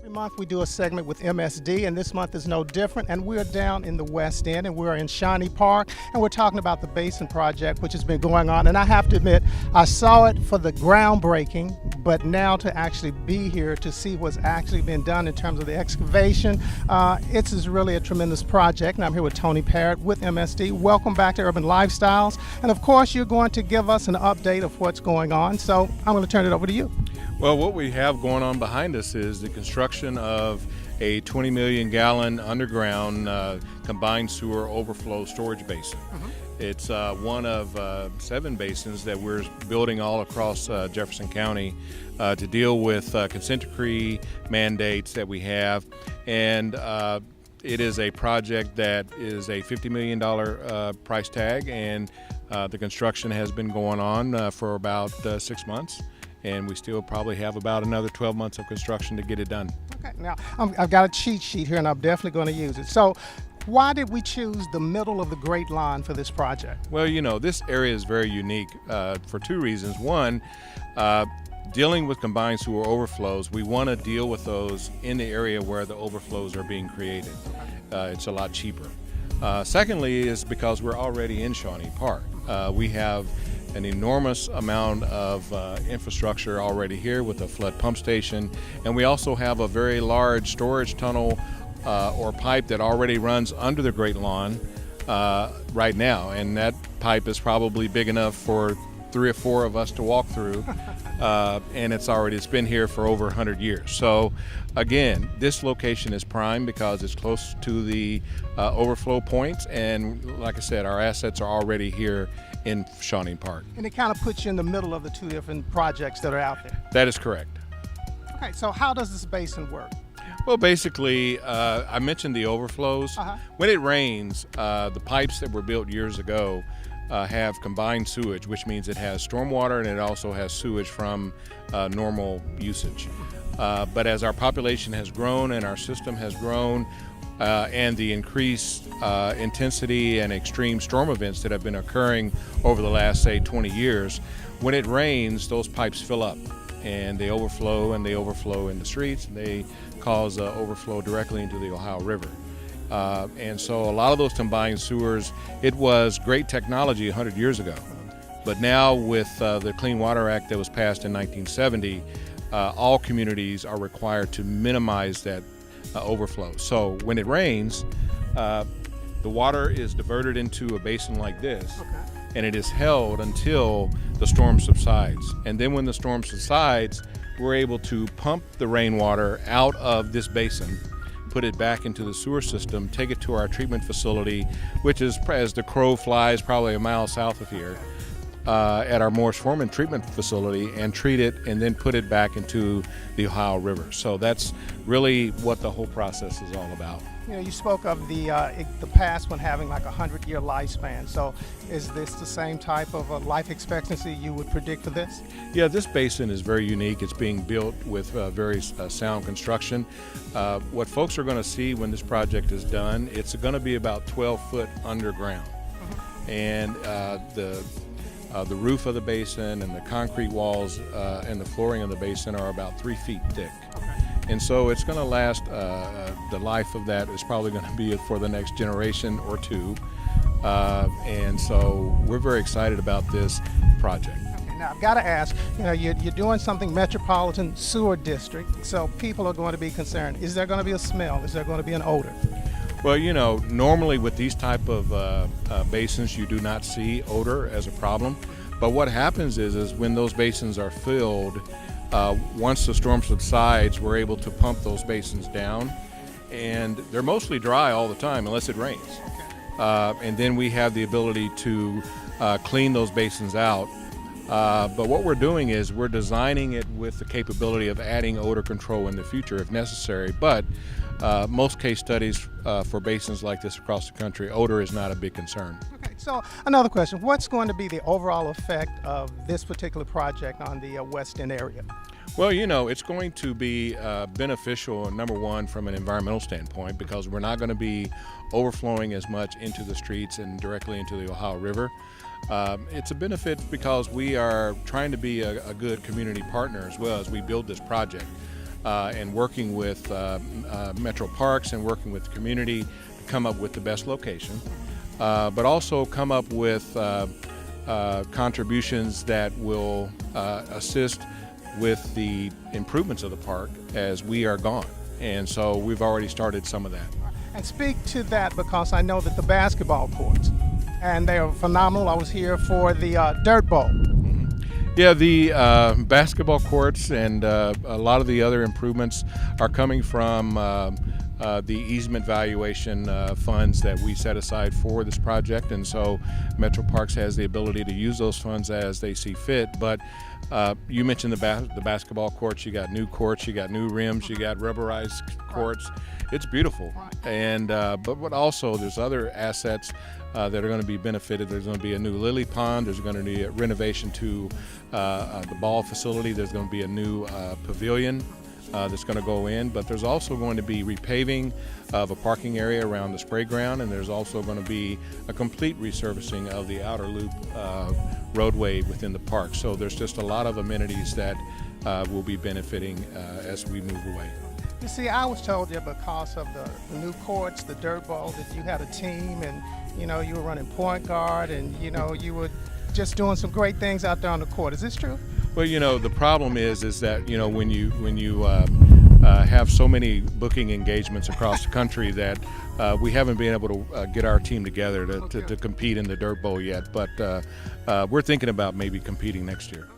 Every month we do a segment with MSD, and this month is no different. And we're down in the West End, and we're in Shawnee Park, and we're talking about the Basin Project, which has been going on. And I have to admit, I saw it for the groundbreaking, but now to actually be here to see what's actually been done in terms of the excavation, it is really a tremendous project. And I'm here with Tony Parrott with MSD. Welcome back to Urban Lifestyles. And of course, you're going to give us an update of what's going on. So I'm going to turn it over to you. Well, what we have going on behind us is the construction of a 20 million gallon underground combined sewer overflow storage basin. It's one of 7 basins that we're building all across Jefferson County to deal with consent decree mandates that we have. And it is a project that is a $50 million price tag, and the construction has been going on for about 6 months. And we still probably have about another 12 months of construction to get it done. Okay, now I've got a cheat sheet here, and I'm definitely going to use it. So why did we choose the middle of the Great Lawn for this project? Well, you know, this area is very unique for 2 reasons. One, dealing with combined sewer overflows, we want to deal with those in the area where the overflows are being created. It's a lot cheaper. Secondly is because we're already in Shawnee Park. We have an enormous amount of infrastructure already here with a flood pump station, and we also have a very large storage tunnel or pipe that already runs under the Great Lawn right now, and that pipe is probably big enough for 3 or 4 of us to walk through, and it's been here for over 100 years. So again, this location is prime because it's close to the overflow points, and like I said, our assets are already here in Shawnee Park. And it kind of puts you in the middle of the 2 different projects that are out there. That is correct. Okay, so how does this basin work? Well, basically, I mentioned the overflows. When it rains, the pipes that were built years ago have combined sewage, which means it has stormwater and it also has sewage from normal usage. But as our population has grown and our system has grown, and the increased intensity and extreme storm events that have been occurring over the last, say, 20 years, when it rains, those pipes fill up and they overflow in the streets, and they cause overflow directly into the Ohio River. And so a lot of those combined sewers, it was great technology 100 years ago. But now with the Clean Water Act that was passed in 1970, all communities are required to minimize that overflow. So when it rains, the water is diverted into a basin like this, and it is held until the storm subsides. And then when the storm subsides, we're able to pump the rainwater out of this basin, put it back into the sewer system, take it to our treatment facility, which is, as the crow flies, probably a mile south of here, at our Morris Foreman treatment facility, and treat it and then put it back into the Ohio River. So that's really what the whole process is all about. You know, you spoke of the past one having like a 100-year lifespan. So is this the same type of life expectancy you would predict for this? Yeah, this basin is very unique. It's being built with very sound construction. What folks are going to see when this project is done, it's going to be about 12 foot underground. And the roof of the basin and the concrete walls and the flooring of the basin are about 3 feet thick. And so it's going to last, the life of that is probably going to be for the next generation or 2. And so we're very excited about this project. Okay, now I've got to ask, you know, you're doing something Metropolitan Sewer District, so people are going to be concerned. Is there going to be a smell? Is there going to be an odor? Well, you know, normally with these type of basins, you do not see odor as a problem. But what happens is when those basins are filled, once the storm subsides, we're able to pump those basins down, and they're mostly dry all the time unless it rains. And then we have the ability to clean those basins out. But what we're doing is we're designing it with the capability of adding odor control in the future if necessary. But most case studies for basins like this across the country, odor is not a big concern. Okay, so another question, what's going to be the overall effect of this particular project on the West End area? Well, you know, it's going to be beneficial, number one, from an environmental standpoint, because we're not going to be overflowing as much into the streets and directly into the Ohio River. It's a benefit because we are trying to be a good community partner as well as we build this project. and working with Metro Parks and working with the community to come up with the best location, but also come up with contributions that will assist with the improvements of the park as we are gone. And so we've already started some of that. And speak to that, because I know that the basketball courts, and they are phenomenal. I was here for the Dirt Bowl. Yeah, the basketball courts and a lot of the other improvements are coming from the easement valuation funds that we set aside for this project, and so Metro Parks has the ability to use those funds as they see fit. But you mentioned the basketball courts. You got new courts, you got new rims, you got rubberized courts. It's beautiful, and but also there's other assets that are going to be benefited. There's going to be a new lily pond. There's going to be a renovation to the ball facility. There's going to be a new pavilion that's going to go in, but there's also going to be repaving of a parking area around the spray ground, and there's also going to be a complete resurfacing of the outer loop roadway within the park. So there's just a lot of amenities that will be benefiting as we move away. You see, I was told that because of the new courts, the Dirt Bowl, that you had a team, and you were running point guard, and you were just doing some great things out there on the court. Is this true? Well, the problem is that when you have so many booking engagements across the country that we haven't been able to get our team together to compete in the Dirt Bowl yet. But we're thinking about maybe competing next year.